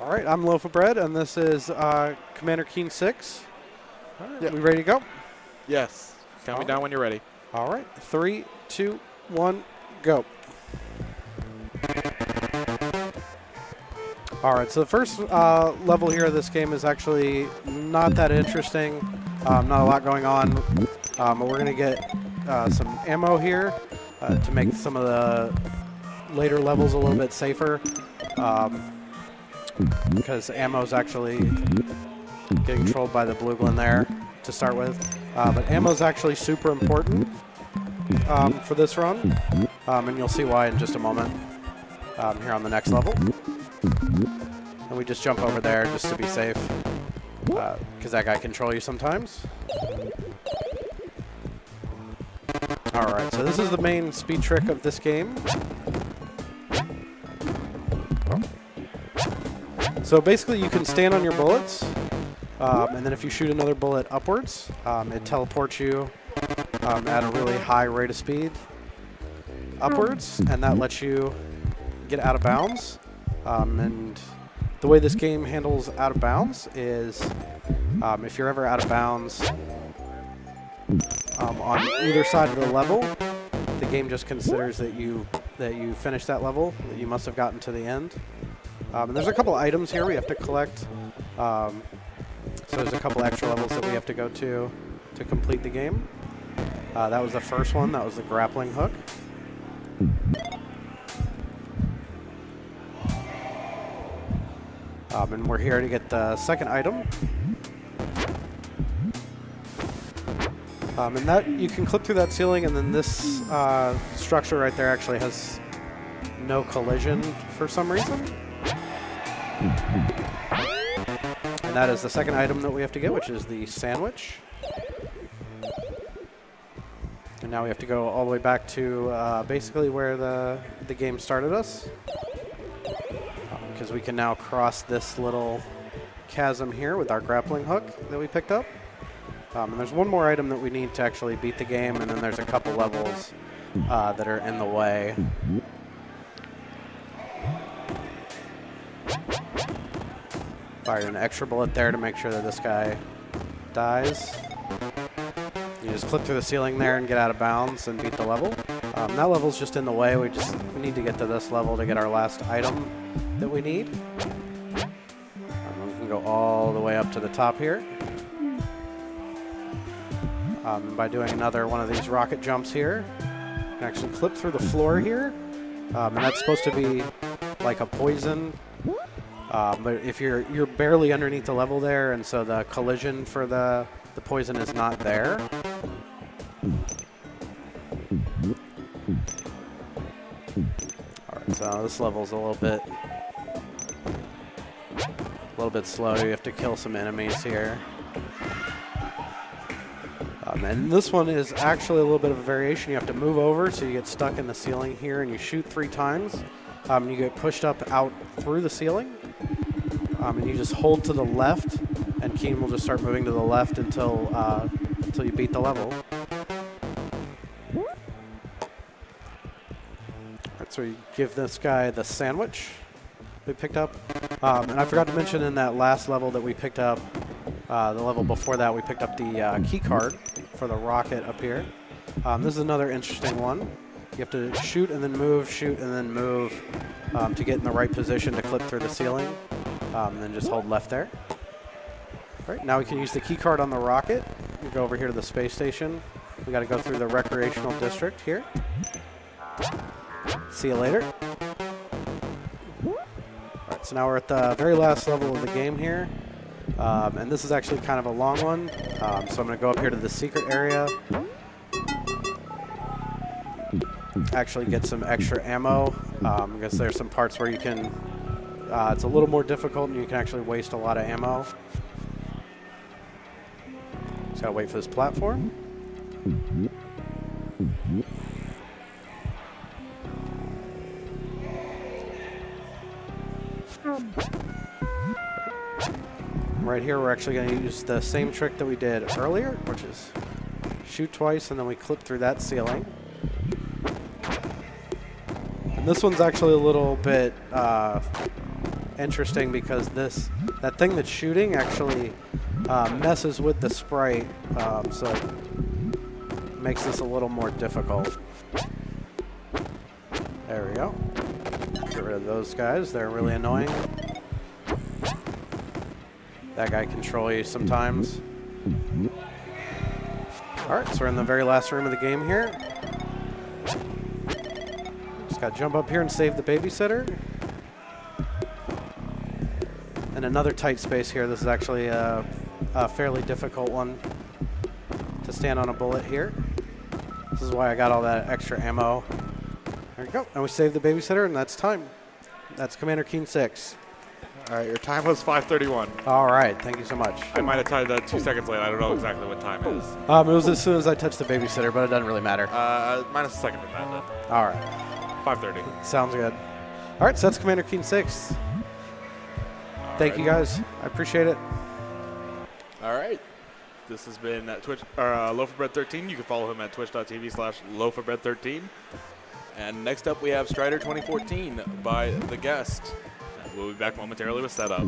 All right, I'm Loaf of Bread, and this is Commander Keen 6. All right, we ready to go? Yes. Count me down when you're ready. All right, 3, 2, 1, go. All right, so the first level here of this game is actually not that interesting. Not a lot going on, but we're going to get some ammo here to make some of the later levels a little bit safer. Because ammo is actually getting controlled by the blue glin there to start with. But ammo is actually super important for this run, and you'll see why in just a moment here on the next level. And we just jump over there just to be safe, because that guy can control you sometimes. Alright, so this is the main speed trick of this game. So basically you can stand on your bullets, and then if you shoot another bullet upwards, it teleports you at a really high rate of speed upwards, and that lets you get out of bounds. And the way this game handles out of bounds is if you're ever out of bounds on either side of the level, the game just considers that you finished that level, that you must have gotten to the end. And there's a couple items here we have to collect. So there's a couple extra levels that we have to go to complete the game. That was the first one. That was the grappling hook. And we're here to get the second item. And that you can clip through that ceiling, and then this structure right there actually has no collision for some reason. And that is the second item that we have to get, which is the sandwich. And now we have to go all the way back to basically where the game started us. Because we can now cross this little chasm here with our grappling hook that we picked up. And there's one more item that we need to actually beat the game, and then there's a couple levels that are in the way. Fire an extra bullet there to make sure that this guy dies. You just clip through the ceiling there and get out of bounds and beat the level. That level's just in the way. We need to get to this level to get our last item that we need. We can go all the way up to the top here. By doing another one of these rocket jumps here, you can actually clip through the floor here. And that's supposed to be like a poison. But if you're barely underneath the level there, and so the collision for the poison is not there. Alright, so this level's a little bit slow. You have to kill some enemies here. And this one is actually a little bit of a variation. You have to move over, so you get stuck in the ceiling here, and you shoot 3 times. You get pushed up out through the ceiling. And you just hold to the left, and Keen will just start moving to the left until you beat the level. Alright, so you give this guy the sandwich we picked up. And I forgot to mention in that last level that we picked up, the level before that, we picked up the key card for the rocket up here. This is another interesting one. You have to shoot and then move, shoot and then move to get in the right position to clip through the ceiling. And then just hold left there. All right, now we can use the key card on the rocket. We go over here to the space station. We got to go through the recreational district here. See you later. All right, so now we're at the very last level of the game here. And this is actually kind of a long one. So I'm going to go up here to the secret area. Actually get some extra ammo. Because there's some parts where you can... it's a little more difficult, and you can actually waste a lot of ammo. Just gotta wait for this platform. Right here, we're actually going to use the same trick that we did earlier, which is shoot twice, and then we clip through that ceiling. And this one's actually a little bit interesting because that thing that's shooting actually messes with the sprite, so it makes this a little more difficult. There we go. Get rid of those guys. They're really annoying. That guy can troll you sometimes. All right, so we're in the very last room of the game here. Just got to jump up here and save the babysitter. And another tight space here. This is actually a fairly difficult one to stand on a bullet here. This is why I got all that extra ammo. There we go. And we save the babysitter, and that's time. That's Commander Keen 6. All right, your time was 5:31. All right, thank you so much. I might have tied that 2 seconds late. I don't know exactly what time it is. It was as soon as I touched the babysitter, but it doesn't really matter. Minus a second to that then. All right. 5:30. Sounds good. All right, so that's Commander Keen 6. Thank you, guys. I appreciate it. All right. This has been Twitch Loafofbread13. You can follow him at twitch.tv/loafofbread13. And next up, we have Strider 2014 by The Guest. We'll be back momentarily with setup.